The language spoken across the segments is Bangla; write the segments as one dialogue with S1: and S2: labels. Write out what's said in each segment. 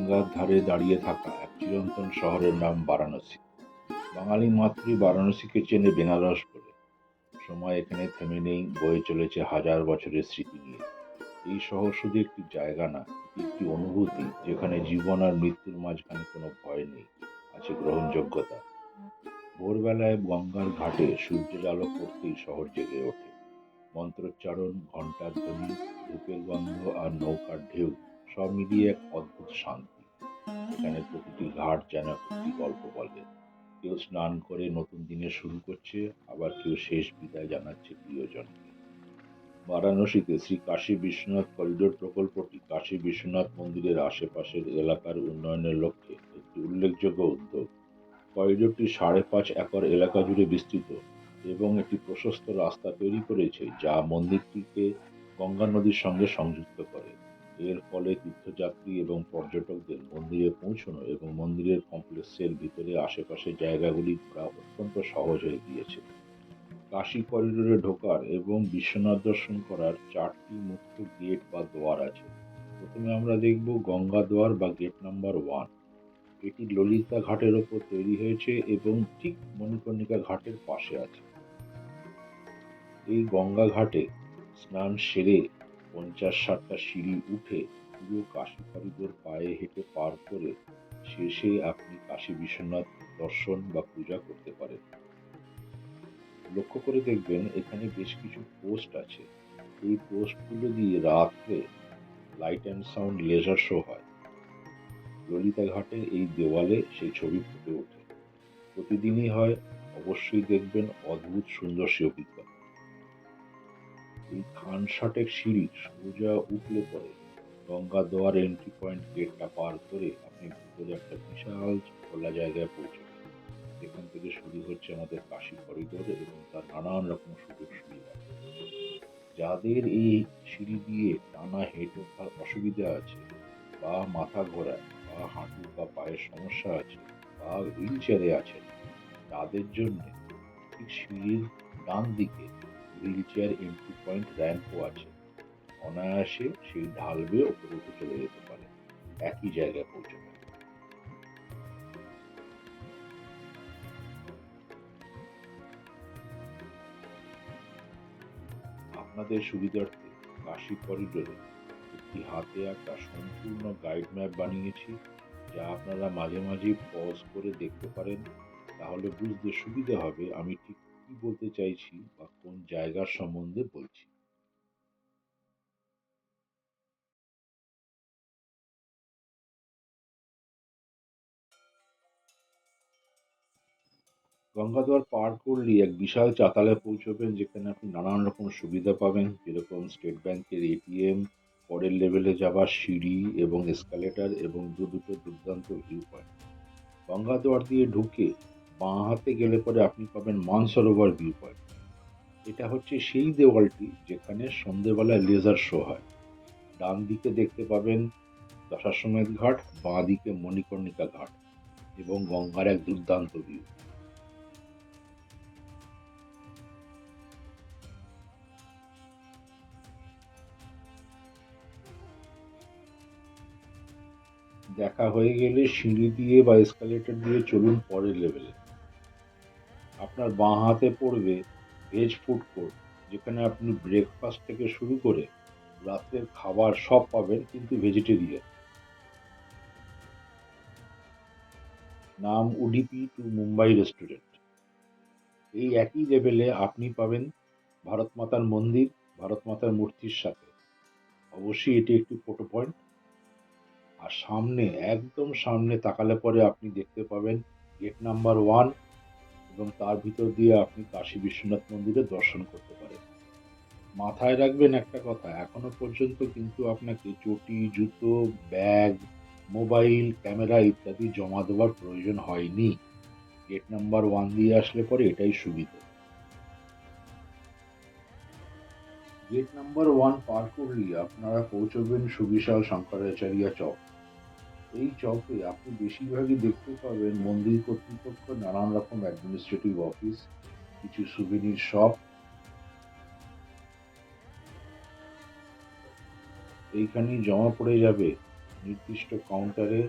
S1: গঙ্গার ধারে দাঁড়িয়ে থাকা এক চিরন্তন শহরের নাম বারাণসী। বাঙালি মাত্রই বারাণসীকে চেনে বেনারস বলে। সময় এখানে থেমে নেই, বয়ে চলেছে হাজার বছরের স্মৃতি নিয়ে। এই শহর শুধু একটি জায়গা না, এটি একটি অনুভূতি যেখানে জীবন আর মৃত্যুর মাঝখানে কোনো ভয় নেই, আছে গ্রহণযোগ্যতা। ভোরবেলায় গঙ্গার ঘাটে সূর্যের আলো পড়তেই শহর জেগে ওঠে। মন্ত্রোচ্চারণ, ঘণ্টার ধ্বনি, ধূপের গন্ধ আর নৌকার ঢেউ সব মিলিয়ে এক অদ্ভুত শান্তি। এখানে প্রতিটি ঘাট যেন একটি গল্প বলে। কেউ স্নান করে নতুন দিনের শুরু করছে, আবার কেউ শেষ বিদায় জানাচ্ছে প্রিয়জনকে। বারাণসীতে শ্রী কাশী বিশ্বনাথ করিডোর প্রকল্পটি কাশী বিশ্বনাথ মন্দিরের আশেপাশের এলাকার উন্নয়নের লক্ষ্যে একটি উল্লেখযোগ্য উদ্যোগ। করিডোরটি 5.5 একর এলাকা জুড়ে বিস্তৃত এবং একটি প্রশস্ত রাস্তা তৈরি করেছে যা মন্দিরটিকে গঙ্গা নদীর সঙ্গে সংযুক্ত করে। এর ফলে তীর্থযাত্রী এবং পর্যটকদের মন্দিরে পৌঁছানো এবং মন্দিরের কমপ্লেক্সের ভিতরে আশেপাশের জায়গাগুলি ঘোরা অত্যন্ত সহজ হয়ে গিয়েছে। কাশী করিডোরে ঢোকার এবং বিশ্বনাথ দর্শন করার 4টি মুখ্য গেট বা দ্বার আছে। প্রথমে আমরা দেখব গঙ্গা দ্বার বা গেট নাম্বার 1। এটি ললিতা ঘাটের ওপর তৈরি হয়েছে এবং ঠিক মণিকর্ণিকা ঘাটের পাশে আছে। এই গঙ্গা ঘাটে স্নান সেরে 50-60টা সিঁড়ি উঠে পুরো কাশী করিডোর পায়ে হেঁটে পার করে শেষে আপনি কাশী বিশ্বনাথ দর্শন বা পূজা করতে পারেন। লক্ষ্য করে দেখবেন এখানে বেশ কিছু পোস্ট আছে। এই পোস্টগুলো দিয়ে রাত্রে light and sound laser show হয়। ললিতা ঘাটের এই দেওয়ালে সেই ছবি ফুটে ওঠে। প্রতিদিনই হয়, অবশ্যই দেখবেন অদ্ভুত সুন্দর সে অভিজ্ঞতা। এই খানসাটের সিঁড়ি সোজা উঠলে পরে গঙ্গা দোয়ার এন্ট্রি পয়েন্ট গেটটা পার করে আপনি ভিতরে একটা বিশাল খোলা জায়গায় পৌঁছবেন। এখান থেকে শুরু হচ্ছে আমাদের কাশী করিডোর এবং তার নানান রকম সুযোগ সুবিধা। যাদের এই সিঁড়ি দিয়ে টানা হেঁটে ওঠার অসুবিধা আছে, বা মাথা ঘোরায়, বা হাঁটু বা পায়ের সমস্যা আছে, বা হুইল চেয়ারে আছেন, তাদের জন্য ঠিক সিঁড়ির ডান দিকে হুইল চেয়ার এন্ট্রি পয়েন্ট র্যাম্পও আছে। অনায়াসে সেই ঢাল বেয়ে ওপরে উঠে চলে যেতে পারে, একই জায়গায় পৌঁছবে। আপনাদের সুবিধার্থে কাশী করিডোরে একটি হাতে আঁকা সম্পূর্ণ গাইড ম্যাপ বানিয়েছি, যা আপনারা মাঝে মাঝে পজ করে দেখতে পারেন। তাহলে বুঝতে সুবিধা হবে আমি ঠিক কি বলতে চাইছি বা কোন জায়গার সম্বন্ধে বলছি। গঙ্গাধর পার করলেই এক বিশাল চাতালে পৌঁছবেন, যেখানে আপনি নানান রকম সুবিধা পাবেন, যেরকম স্টেট ব্যাংকের এটিএম, পরের লেভেলে যাওয়ার সিঁড়ি এবং এসকালেটর এবং দুটো দুর্দান্ত ভিউ পয়েন্ট। গঙ্গাদুয়ার দিয়ে ঢুকে বাঁ হাতে গেলে পরে আপনি পাবেন মানসরোবর ভিউ পয়েন্ট। এটা হচ্ছে সেই দেওয়ালটি যেখানে সন্ধেবেলায় লেজার শো হয়। ডান দিকে দেখতে পাবেন দশাশ্বমেধ ঘাট, বাঁ দিকে মণিকর্ণিকা ঘাট এবং গঙ্গার এক দুর্দান্ত ভিউ। দেখা হয়ে গেলে সিঁড়ি দিয়ে বা এসকালেটর দিয়ে চলুন পরের লেভেলে। আপনার বাঁ হাতে পড়বে ভেজ ফুড কোর্ট, যেখানে আপনি ব্রেকফাস্ট থেকে শুরু করে রাত্রের খাবার সব পাবেন, কিন্তু ভেজিটেরিয়ান। নাম উডিপি টু মুম্বাই রেস্টুরেন্ট। এই একই লেভেলে আপনি পাবেন ভারত মাতার মন্দির, ভারত মাতার মূর্তির সাথে। অবশ্যই এটি একটি ফটো পয়েন্ট। আর সামনে, একদম সামনে তাকালে পরে আপনি দেখতে পাবেন গেট নাম্বার 1 এবং তার ভিতর দিয়ে আপনি কাশী বিশ্বনাথ মন্দিরের দর্শন করতে পারেন। মাথায় রাখবেন একটা কথা, এখনো পর্যন্ত কিন্তু আপনাকে চটি, জুতো, ব্যাগ, মোবাইল, ক্যামেরা ইত্যাদি জমা দেওয়ার প্রয়োজন হয়নি। গেট নাম্বার 1 দিয়ে আসলে পরে এটাই সুবিধা। গেট নাম্বার 1 পার করলেই আপনারা পৌঁছবেন সুবিশাল শঙ্করাচার্য চক। এই চকে আপনি বেশিরভাগই দেখতে পাবেন মন্দির কর্তৃপক্ষ, নানান রকম অ্যাডমিনিস্ট্রেটিভ অফিস, কিছু সুভেনির শপ। এইখানেই জমা পড়ে যাবে নির্দিষ্ট কাউন্টারে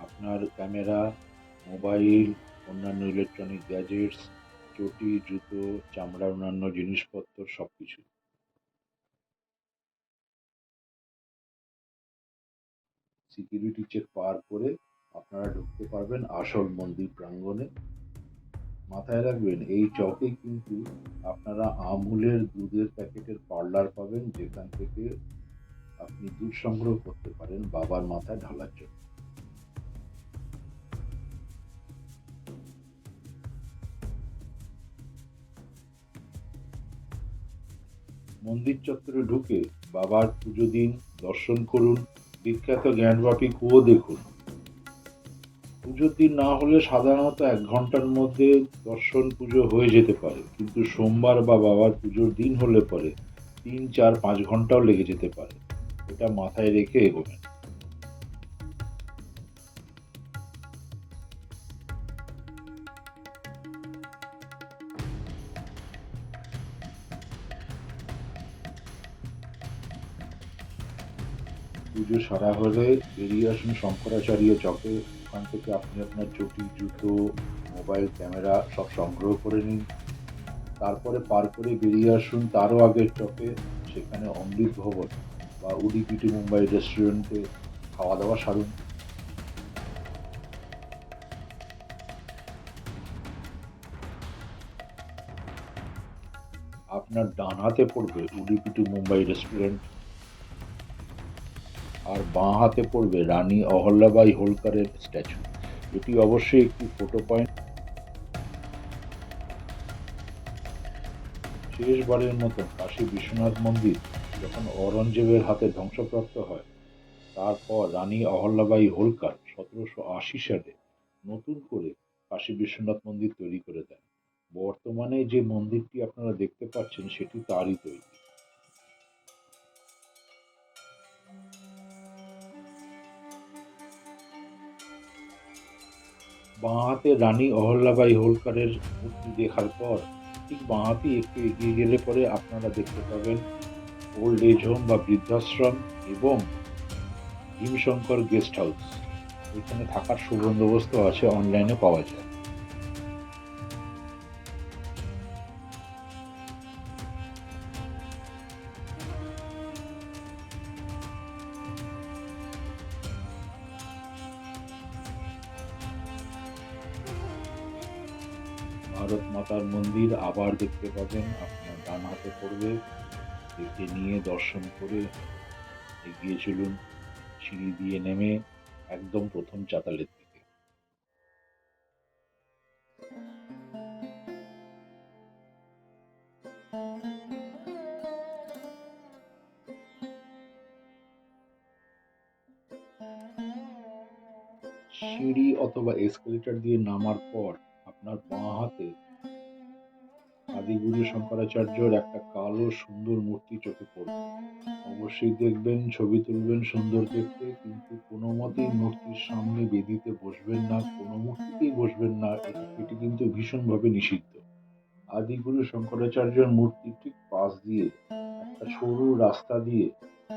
S1: আপনার ক্যামেরা, মোবাইল, অন্যান্য ইলেকট্রনিক গ্যাজেটস, চটি, জুতো, চামড়ার অন্যান্য জিনিসপত্র সবকিছু। সিকিউরিটি চেক পার করে আপনারা ঢুকতে পারবেন আসল মন্দির প্রাঙ্গণে। মাথায় রাখবেন, এই চকে কিন্তু আপনারা আমুলের দুধের প্যাকেটের পার্লার পাবেন, যেখান থেকে আপনি দুধ সংগ্রহ করতে পারেন বাবার মাথায় ঢালার জন্য। মন্দির চত্বরে ঢুকে বাবার পুজো দিন, দর্শন করুন, বিখ্যাত জ্ঞানবাপী কুয়ো দেখুন। পুজোর দিন না হলে সাধারণত 1 ঘন্টার মধ্যে দর্শন পুজো হয়ে যেতে পারে, কিন্তু সোমবার বা বাবার পুজোর দিন হলে পরে 3, 4, 5 ঘন্টাও লেগে যেতে পারে। এটা মাথায় রেখে এগোবেন। পুজো সারা হলে বেরিয়ে আসুন শঙ্করাচার্য চকে। ওখান থেকে আপনি আপনার চটি, জুতো, মোবাইল, ক্যামেরা সব সংগ্রহ করে নিন। তারপরে পার করে বেরিয়ে আসুন তারও আগের চকে, সেখানে অমৃত ভবন বা উডিপিটি মুম্বাই রেস্টুরেন্টে খাওয়া দাওয়া সারুন। আপনার ডান হাতে পড়বে উডিপিটি মুম্বাই রেস্টুরেন্ট, আর বাঁ হাতে পড়বে রানী অহল্যাবাই হোলকারের স্ট্যাচু। এটি অবশ্যই একটি ফটো পয়েন্ট। শেষবারের মতন কাশী বিশ্বনাথ মন্দির যখন অরঙ্গজেবের হাতে ধ্বংসপ্রাপ্ত হয়, তারপর রানী অহল্যাবাই হোলকার 1780 সালে নতুন করে কাশী বিশ্বনাথ মন্দির তৈরি করে দেন। বর্তমানে যে মন্দিরটি আপনারা দেখতে পাচ্ছেন সেটি তারই তৈরি। বাঁ হাতে রানী অহল্যাবাই হোলকারের মূর্তি দেখার পর ঠিক বাঁ হাতে একটু এগিয়ে গেলে পরে আপনারা দেখতে পাবেন ওল্ড এজ হোম বা বৃদ্ধাশ্রম এবং ভীমশঙ্কর গেস্ট হাউস। এখানে থাকার সুবন্দোবস্ত আছে, অনলাইনে পাওয়া যায়। ভারত মাতার মন্দির আবার দেখতে পাবেন, আপনার ডান হাতে পড়বে। দেখে নিয়ে দর্শন করে এগিয়ে চলুন সিঁড়ি দিয়ে নেমে একদম প্রথম চাতালের দিকে। সিঁড়ি অথবা এসকেলেটর দিয়ে নামার পর আপনার বাঁ হাতে আদিগুরু শঙ্করাচার্যর একটা কালো সুন্দর মূর্তি চোখে পড়বে। অবশ্যই দেখবেন, ছবি তুলবেন, সুন্দর দেখতে, কিন্তু কোনো মতেই মূর্তির সামনে বেদিতে বসবেন না, কোনো মূর্তিতেই বসবেন না। এটি কিন্তু ভীষণভাবে নিষিদ্ধ। আদিগুরু শঙ্করাচার্যের মূর্তির ঠিক পাশ দিয়ে একটা সরু রাস্তা দিয়ে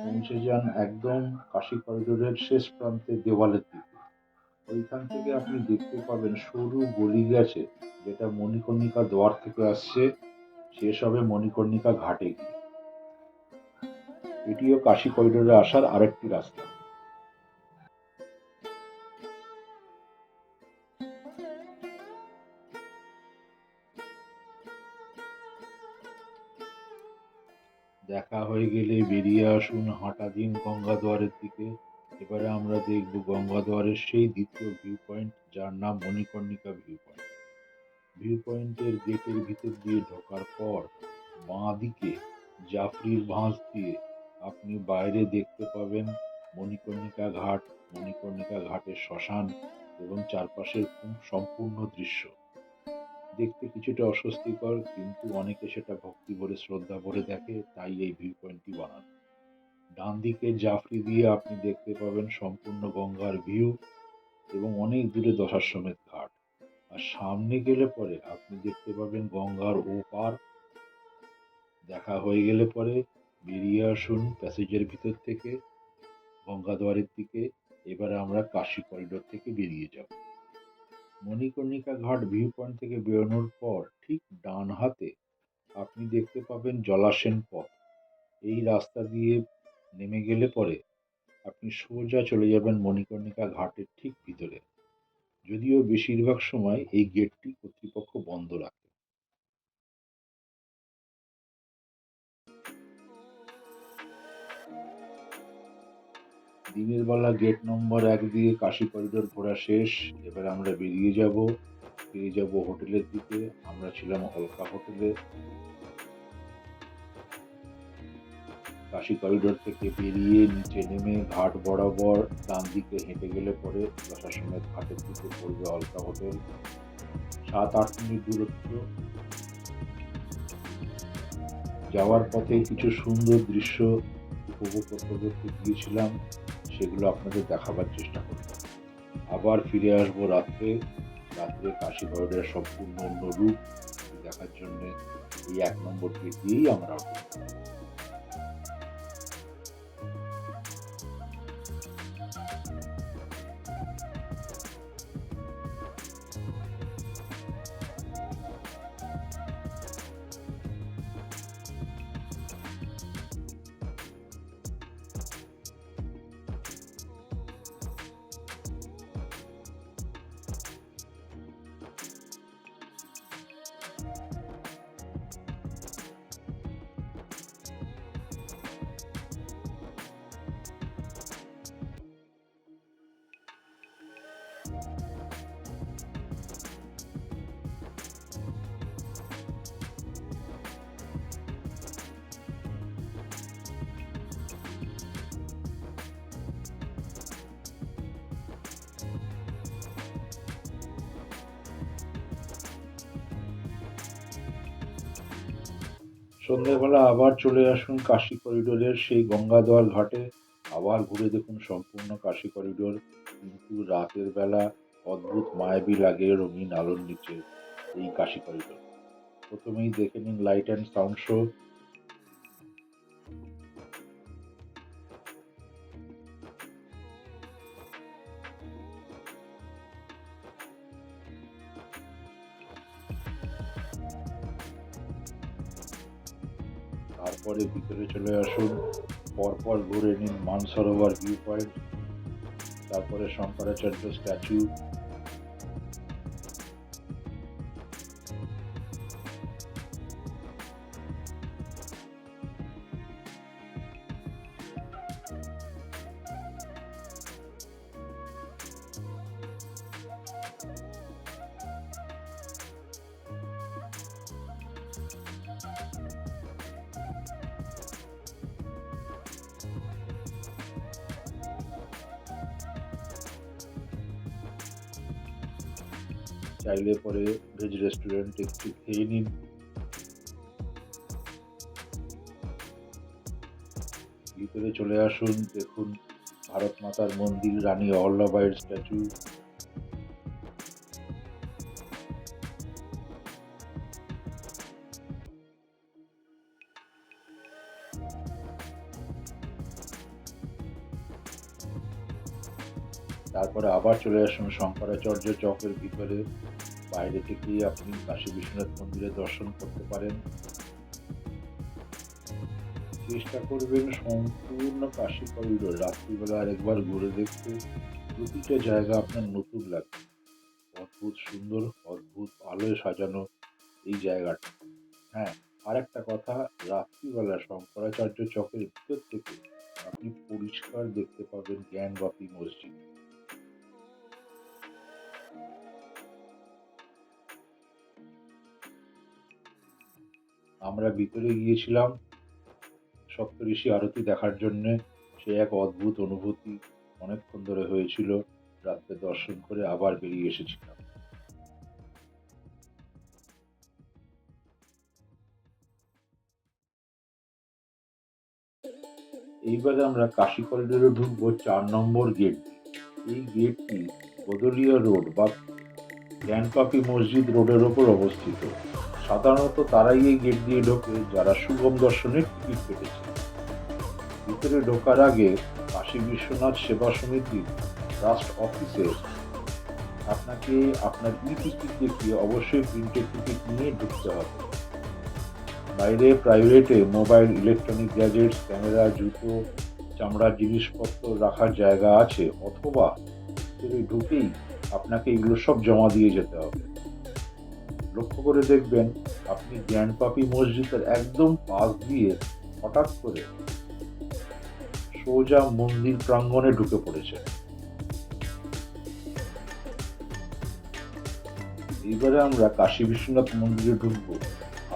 S1: পৌঁছে যান একদম কাশী করিডোরের শেষ প্রান্তে দেওয়ালের দিকে। ওইখান থেকে আপনি দেখতে পাবেন সরু গলি গেছে, যেটা মণিকর্ণিকা দ্বার থেকে আসছে, শেষ হবে মণিকর্ণিকা ঘাটে গিয়ে। এটিও কাশী করিডোরে আসার আরেকটি রাস্তা। দেখা হয়ে গেলে বেরিয়ে আসুন, হাঁটা দিন গঙ্গাদুয়ারের দিকে। এবারে আমরা দেখব গঙ্গাদুয়ারের সেই দ্বিতীয় ভিউ পয়েন্ট, যার নাম মণিকর্ণিকা ভিউ পয়েন্ট। ভিউ পয়েন্টের গেটের ভিতর দিয়ে ঢোকার পর বাঁ দিকে জাফরির ভাঁজ দিয়ে আপনি বাইরে দেখতে পাবেন মণিকর্ণিকা ঘাট, মণিকর্ণিকা ঘাটের শ্মশান এবং চারপাশের সম্পূর্ণ দৃশ্য। দেখতে কিছুটা অস্বস্তিকর, কিন্তু অনেকে সেটা ভক্তি ভরে শ্রদ্ধা ভরে দেখে, তাই এই ভিউ পয়েন্টটি বানানো। ডান দিকে জাফরি দিয়ে আপনি দেখতে পাবেন সম্পূর্ণ গঙ্গার ভিউ এবং অনেক দূরে দশাশ্বমেধ ঘাট। আর সামনে গেলে পরে আপনি দেখতে পাবেন গঙ্গার ওপার। দেখা হয়ে গেলে পরে বেরিয়ে আসুন প্যাসেজের ভিতর থেকে গঙ্গাদুয়ারের দিকে এবারে আমরা কাশী করিডোর থেকে বেরিয়ে যাব। মণিকর্ণিকা ঘাট ভিউ পয়েন্ট থেকে বেরোনোর পর ঠিক ডান হাতে আপনি দেখতে পাবেন জলাসেন পথ। এই রাস্তা দিয়ে নেমে গেলে পরে আপনি সোজা চলে যাবেন মণিকর্ণিকা ঘাটের ঠিক ভিতরে। যদিও বেশিরভাগ সময় এই গেটটি কর্তৃপক্ষ বন্ধ রাখে। দিনের বেলা গেট নম্বর 1 দিয়ে কাশী করিডোর ঘোরা শেষ। এবার আমরা ফিরে যাব হোটেলের দিকে। আমরা ছিলাম অলকা হোটেলে। কাশী করিডোর থেকে বেরিয়ে নিচে নেমে ঘাট বরাবর ডান দিকে হেঁটে গেলে পরে যথাসময় ঘাটের দিকে পড়বে অলকা হোটেল। 7-8 মিনিট দূরত্ব। যাওয়ার পথে কিছু সুন্দর দৃশ্য উপভোগ করতে করতে গিয়েছিলাম, সেগুলো আপনাদের দেখাবার চেষ্টা করব। আবার ফিরে আসবো রাত্রে কাশী করিডোরের সম্পূর্ণ অন্য রূপ দেখার জন্য এই 1 নম্বর গেট দিয়েই আমরা উঠব। সন্ধ্যেবেলা আবার চলে আসুন কাশী করিডোরের সেই গঙ্গাদোয়ার ঘাটে। আবার ঘুরে দেখুন সম্পূর্ণ কাশী করিডোর। কিন্তু রাতের বেলা অদ্ভুত মায়াবী লাগে রঙিন আলোর নিচে এই কাশী করিডোর। প্রথমেই দেখে নিন লাইট অ্যান্ড সাউন্ড শো। তারপরে ভিতরে চলে আসুন। পরপর ঘুরে নিন মানসরোবর ভিউ পয়েন্ট, তারপরে শঙ্করাচার্য স্ট্যাচু। চাইলে পরে ভেজ রেস্টুরেন্টে একটু খেয়ে নিন। ভিতরে চলে আসুন, দেখুন ভারত মাতার মন্দির, রানী অহল্যাবাইয়ের স্ট্যাচু। তারপরে আবার চলে আসুন শঙ্করাচার্য চকের ভিতরে। বাইরে থেকেই আপনি কাশী বিশ্বনাথ মন্দিরে দর্শন করতে পারেন। চেষ্টা করবেন সম্পূর্ণ কাশী করিডোর রাত্রিবেলা আরেকবার ঘুরে দেখতে। প্রতিটা জায়গা আপনার নতুন লাগবে। অদ্ভুত সুন্দর, অদ্ভুত আলোয় সাজানো এই জায়গাটা। হ্যাঁ, আরেকটা কথা, রাত্রিবেলা শঙ্করাচার্য চকের ভিতর থেকে আপনি পরিষ্কার দেখতে পাবেন জ্ঞানবাপী মসজিদ। আমরা ভিতরে গিয়েছিলাম সপ্তঋষি আরতি দেখার জন্যে। সে এক অদ্ভুত অনুভূতি অনেকক্ষণ ধরে হয়েছিল। রাত্রে দর্শন করে আবার বেরিয়ে এসেছিলাম। এইবারে আমরা কাশী করিডোরে ঢুকবো 4 নম্বর গেট দিয়ে। এই গেটটি বদলিয়া রোড বা জ্ঞানপাপী মসজিদ রোডের ওপর অবস্থিত। সাধারণত তারাই এই গেট দিয়ে ঢোকে যারা সুগম দর্শনের টিকিট কেটেছে। ভিতরে ঢোকার আগে কাশী কাশী বিশ্বনাথ সেবা সমিতির ট্রাস্ট অফিসে আপনাকে আপনার টিকিট দেখিয়ে অবশ্যই প্রিন্টেড টিকিট নিয়ে ঢুকতে হবে। বাইরে প্রাইভেটে মোবাইল, ইলেকট্রনিক গ্যাজেটস, ক্যামেরা, জুতো, চামড়ার জিনিসপত্র রাখার জায়গা আছে, অথবা ভেতরে ঢুকেই আপনাকে এগুলো সব জমা দিয়ে যেতে হবে। লক্ষ্য করে দেখবেন আপনি জ্ঞানপাপি মসজিদের একদম পাশ দিয়ে হঠাৎ করে সোজা মন্দির প্রাঙ্গণে ঢুকে পড়েছে। এইবারে আমরা কাশী বিশ্বনাথ মন্দিরে ঢুকবো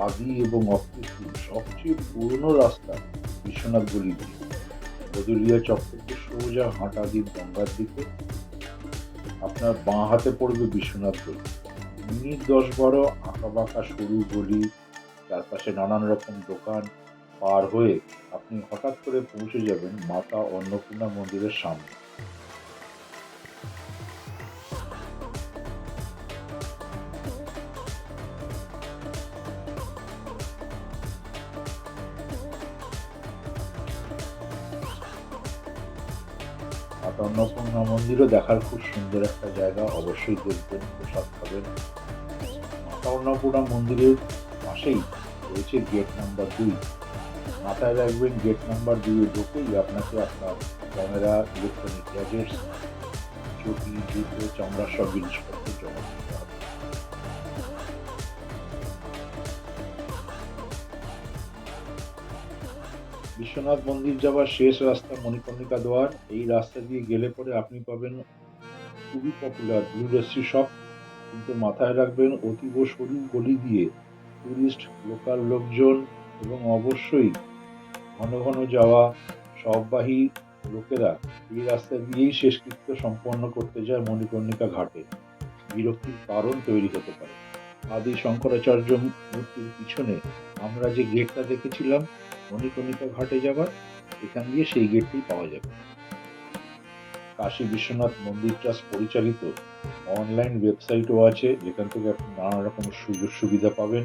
S1: আদি এবং অকৃত্রিম সবচেয়ে পুরনো রাস্তা বিশ্বনাথ গলি দিয়ে। বদুলিয়া চক থেকে সোজা হাঁটা দিয়ে গঙ্গার দিকে আপনার বাঁ হাতে পড়বে বিশ্বনাথ গলি। মিনিট 10-12 আঁকা বাঁকা সরু গলি, চারপাশে নানান রকম দোকান পার হয়ে আপনি হঠাৎ করে পৌঁছে যাবেন মাতা অন্নপূর্ণা মন্দিরের সামনে। মাতা অন্নপূর্ণা মন্দিরও দেখার খুব সুন্দর একটা জায়গা, অবশ্যই দেখবেন, প্রসাদ খাবেন। মাতা অন্নপূর্ণা মন্দিরের পাশেই রয়েছে গেট নাম্বার 2। মাথায় রাখবেন গেট নাম্বার 2-এ ঢুকেই আপনাকে আপনার ক্যামেরা, ইলেকট্রনিক গ্যাজেটস, চটি, জুতো, চামড়ার সব জিনিসপত্র জমা দিতে হবে। বিশ্বনাথ মন্দির যাওয়ার শেষ রাস্তা মণিকর্ণিকা দ্বার। এই রাস্তা দিয়ে গেলে পরে আপনি পাবেন খুবই পপুলার ব্লু লস্যি শপ, কিন্তু মাথায় রাখবেন অতীব সরু গলি দিয়ে টুরিস্ট, লোকাল লোকজন এবং অবশ্যই ঘন ঘন যাওয়া শববাহী লোকেরা এই রাস্তা দিয়েই শেষকৃত্য সম্পন্ন করতে যায় মণিকর্ণিকা ঘাটে। বিরক্তির কারণ তৈরি হতে পারে। আদি শঙ্করাচার্য মূর্তির পিছনে আমরা যে গেটটা দেখেছিলাম মণিকর্ণিকা ঘাটে যাবার, এখান দিয়ে সেই গেটটি পাওয়া যাবে। কাশী বিশ্বনাথ মন্দির ট্রাস্ট পরিচালিত অনলাইন ওয়েবসাইটও আছে, যেখান থেকে আপনি নানা রকম সুযোগ সুবিধা পাবেন।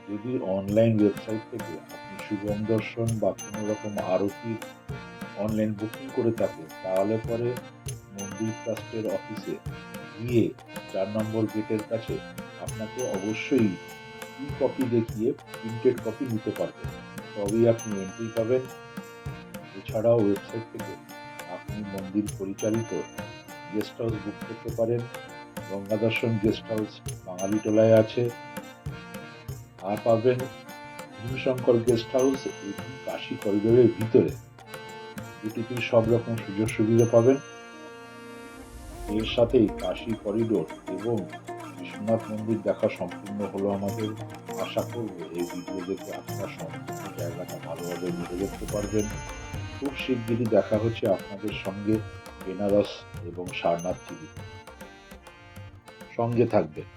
S1: যদি অনলাইন ওয়েবসাইট থেকে আপনি শুভম দর্শন বা কোনো রকম আরতি অনলাইন বুকিং করে থাকেন, তাহলে পরে মন্দির ট্রাস্টের অফিসে গিয়ে 4 নম্বর গেটের কাছে আপনাকে অবশ্যই কপি দেখিয়ে প্রিন্টেড কপি নিতে পারবেন, তবেই আপনি এন্ট্রি পাবেন। এছাড়াও ওয়েবসাইট থেকে আপনি মন্দির পরিচালিত গেস্ট হাউস বুক করতে পারেন। গঙ্গা দর্শন গেস্ট হাউস বাঙালিটোলায় আছে। আর পাবেন ভীমশঙ্কর গেস্ট হাউস এবং কাশী করিডোরের ভিতরে, দুটিতেই সব রকম সুযোগ সুবিধা পাবেন। এর সাথেই কাশী করিডোর এবং বিশ্বনাথ মন্দির দেখা সম্পূর্ণ হলো আমাদের। আশা করব এই ভিডিও দেখে আপনারা সম্পূর্ণ জায়গাটা ভালোভাবে ঘুরে দেখতে পারবেন। খুব শিগগিরই দেখা হচ্ছে আপনাদের সঙ্গে বেনারস এবং সারনাথ টিভিতে। সঙ্গে থাকবেন।